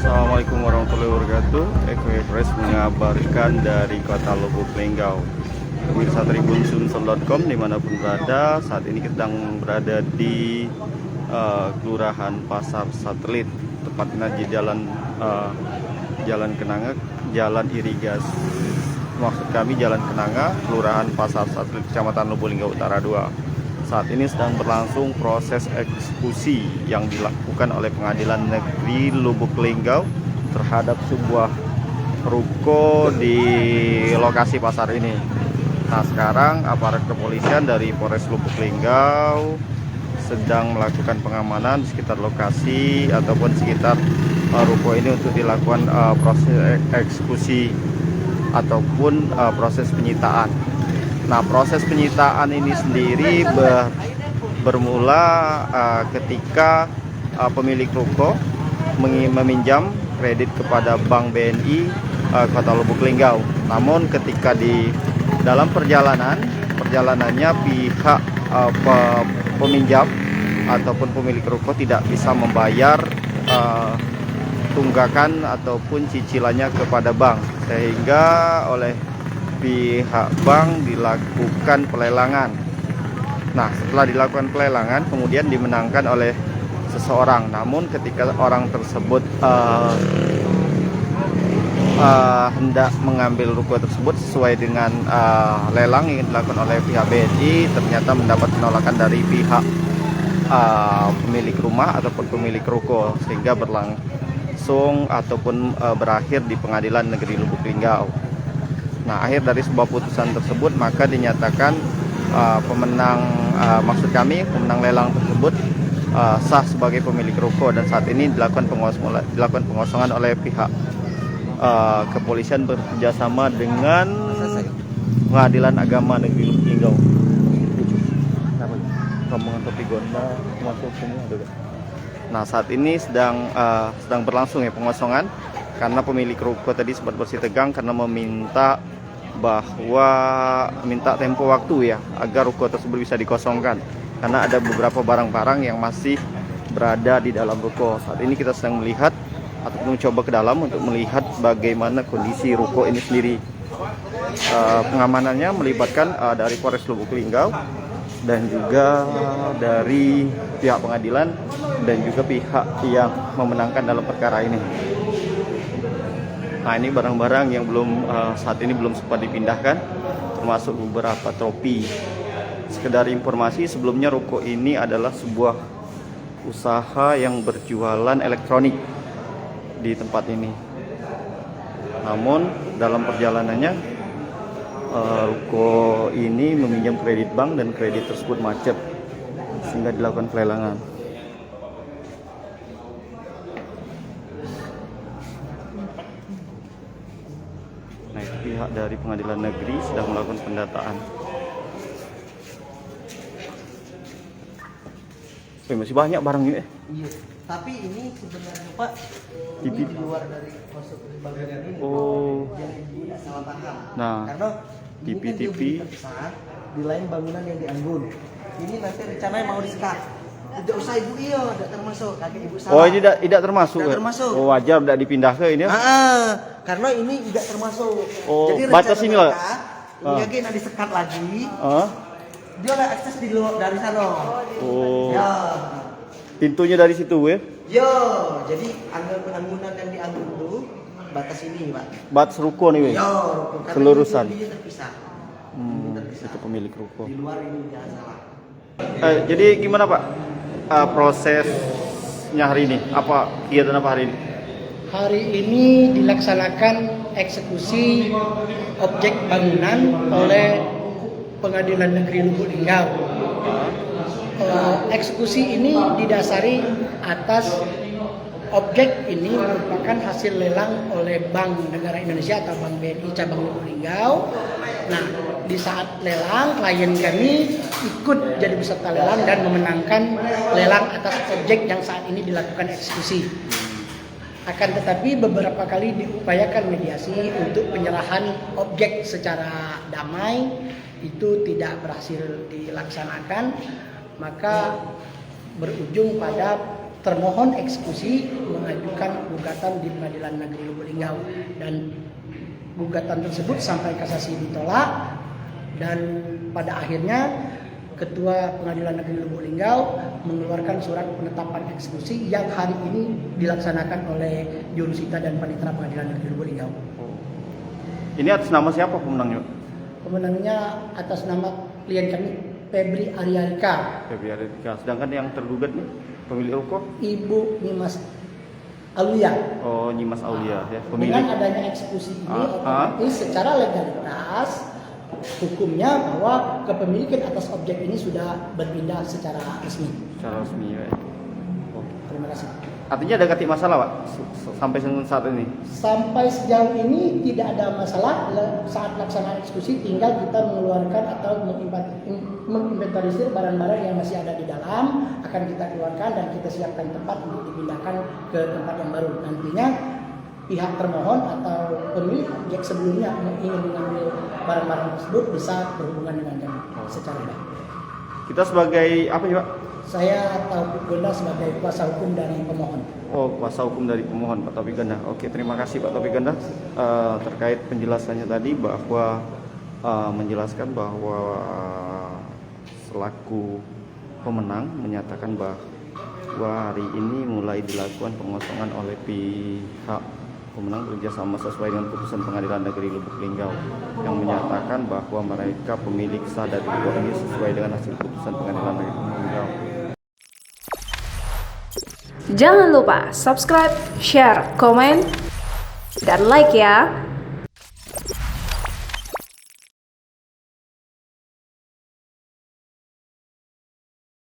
Assalamualaikum warahmatullahi wabarakatuh. Express mengabarkan dari kota Lubuk Linggau. Pemirsa tribunsunsel.com dimanapun berada, saat ini kita sedang berada di Kelurahan Pasar Satelit, tepatnya di Jalan Kenanga, Jalan Irigasi. Maksud kami Jalan Kenanga, Kelurahan Pasar Satelit, Kecamatan Lubuk Linggau Utara 2. Saat ini sedang berlangsung proses eksekusi yang dilakukan oleh Pengadilan Negeri Lubuk Linggau terhadap sebuah ruko di lokasi pasar ini. Nah, sekarang aparat kepolisian dari Polres Lubuk Linggau sedang melakukan pengamanan di sekitar lokasi ataupun sekitar ruko ini untuk dilakukan proses eksekusi ataupun proses penyitaan. Nah, proses penyitaan ini sendiri bermula ketika pemilik ruko meminjam kredit kepada Bank BNI Kota Lubuk Linggau. Namun ketika di dalam perjalanannya pihak peminjam ataupun pemilik ruko tidak bisa membayar tunggakan ataupun cicilannya kepada bank, sehingga oleh pihak bank dilakukan pelelangan. Nah, setelah dilakukan pelelangan kemudian dimenangkan oleh seseorang. Namun ketika orang tersebut hendak mengambil ruko tersebut sesuai dengan lelang yang dilakukan oleh pihak BNI, ternyata mendapat penolakan dari pihak pemilik rumah ataupun pemilik ruko, sehingga berlangsung ataupun berakhir di Pengadilan Negeri Lubuk Linggau. Nah, akhir dari sebuah putusan tersebut maka dinyatakan pemenang lelang tersebut sah sebagai pemilik ruko, dan saat ini dilakukan pengosongan oleh pihak kepolisian bekerjasama dengan Pengadilan Agama Negeri Lubuk Linggau. Rombongan topi gonda masuk sini ada. Nah, saat ini sedang berlangsung ya pengosongan, karena pemilik ruko tadi sempat bersih tegang karena meminta tempo waktu ya agar ruko tersebut bisa dikosongkan, karena ada beberapa barang-barang yang masih berada di dalam ruko. Saat ini kita sedang melihat atau mencoba ke dalam untuk melihat bagaimana kondisi ruko ini sendiri. Pengamanannya melibatkan dari Polres Lubuk Linggau dan juga dari pihak pengadilan dan juga pihak yang memenangkan dalam perkara ini. Nah, ini barang-barang yang saat ini belum sempat dipindahkan, termasuk beberapa topi. Sekedar informasi, sebelumnya ruko ini adalah sebuah usaha yang berjualan elektronik di tempat ini. Namun dalam perjalanannya ruko ini meminjam kredit bank dan kredit tersebut macet sehingga dilakukan pelelangan. Nah, itu pihak dari Pengadilan Negeri sedang melakukan pendataan. Masih banyak barang ini. Iya, tapi ini sebenarnya Pak, ini di luar dari masuk bangunan ini. Oh. Jadi tidak salah paham. Nah, karena TV terpisah di lain bangunan yang di Anggun. Ini nanti rencananya mau disekat. Tidak usah ibu tidak termasuk, kakek ibu salah. Oh, ini tidak termasuk. Tidak termasuk. Oh, wajar tidak dipindah ke ini. Karena ini tidak termasuk. Oh, jadi batas ini lah. Ini nanti disekat lagi. Dia ada akses di luar dari sana. Oh. Ya. Pintunya dari situ, ya? Yo, jadi anggunan yang dianggun itu batas ini, Pak. Batas ruko nih, weh. Yo, selurusan. Ini terpisah. Terpisah. Itu pemilik ruko. Di luar ini jangan salah. Jadi gimana, Pak? Prosesnya hari ini? Apa kegiatan apa hari ini? Hari ini dilaksanakan eksekusi objek bangunan oleh Pengadilan Negeri Lubuk Linggau. Eksekusi ini didasari atas objek ini merupakan hasil lelang oleh Bank Negara Indonesia atau Bank BNI cabang Lubuk Linggau. Nah, di saat lelang klien kami ikut jadi peserta lelang dan memenangkan lelang atas objek yang saat ini dilakukan eksekusi. Akan tetapi beberapa kali diupayakan mediasi untuk penyerahan objek secara damai, itu tidak berhasil dilaksanakan, maka berujung pada termohon eksekusi mengajukan gugatan di Pengadilan Negeri Lubuk Linggau, dan gugatan tersebut sampai kasasi ditolak, dan pada akhirnya Ketua Pengadilan Negeri Lubuk Linggau mengeluarkan surat penetapan eksekusi yang hari ini dilaksanakan oleh jurusita dan panitera Pengadilan Negeri Lubuk Linggau. Ini atas nama siapa pemenangnya? Pemenangnya atas nama klien kami, Febri Aryarika. Febri Aryarika. Sedangkan yang tergugat nih pemilik ruko? Ibu Nimas Aulia. Oh, Nyimas Aulia ya, Dengan pemilik. adanya eksekusi ini otomatis secara legalitas hukumnya bahwa kepemilikan atas objek ini sudah berpindah secara resmi. Secara resmi ya. Oh. Terima kasih. Artinya ada ketik masalah, Pak, sampai saat ini? Sampai sejauh ini tidak ada masalah. Saat pelaksanaan eksekusi tinggal kita mengeluarkan atau menginventarisir barang-barang yang masih ada di dalam, akan kita keluarkan dan kita siapkan tempat untuk dipindahkan ke tempat yang baru. Nantinya pihak termohon atau pemilik objek sebelumnya yang ingin mengambil barang-barang tersebut bisa berhubungan dengan kami secara baik. Kita sebagai apa ya, Pak? Saya Taufik Gonda sebagai kuasa hukum dari pemohon. Oh, kuasa hukum dari pemohon, Pak Taufik Gonda. Oke, terima kasih Pak Taufik Gonda terkait penjelasannya tadi, bahwa menjelaskan bahwa selaku pemenang menyatakan bahwa hari ini mulai dilakukan pengosongan oleh pihak pemenang bekerjasama sesuai dengan putusan Pengadilan Negeri Lubuk Linggau yang menyatakan bahwa mereka pemilik sah dari ruko ini sesuai dengan hasil putusan Pengadilan Negeri Lubuk Linggau. Jangan lupa subscribe, share, komen, dan like ya.